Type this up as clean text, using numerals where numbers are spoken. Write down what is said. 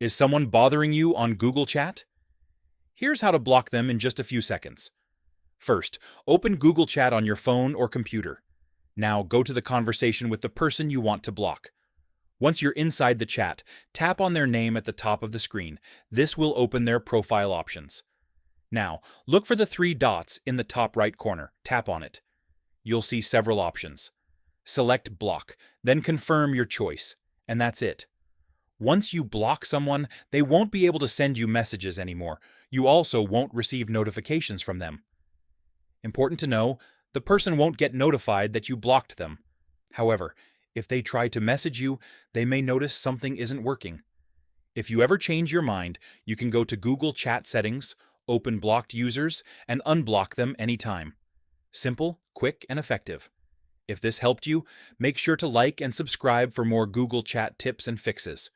Is someone bothering you on Google Chat? Here's how to block them in just a few seconds. First, open Google Chat on your phone or computer. Now go to the conversation with the person you want to block. Once you're inside the chat, tap on their name at the top of the screen. This will open their profile options. Now, look for the three dots in the top right corner. Tap on it. You'll see several options. Select Block, then confirm your choice, and that's it. Once you block someone, they won't be able to send you messages anymore. You also won't receive notifications from them. Important to know, the person won't get notified that you blocked them. However, if they try to message you, they may notice something isn't working. If you ever change your mind, you can go to Google Chat settings, open blocked users, and unblock them anytime. Simple, quick, and effective. If this helped you, make sure to like and subscribe for more Google Chat tips and fixes.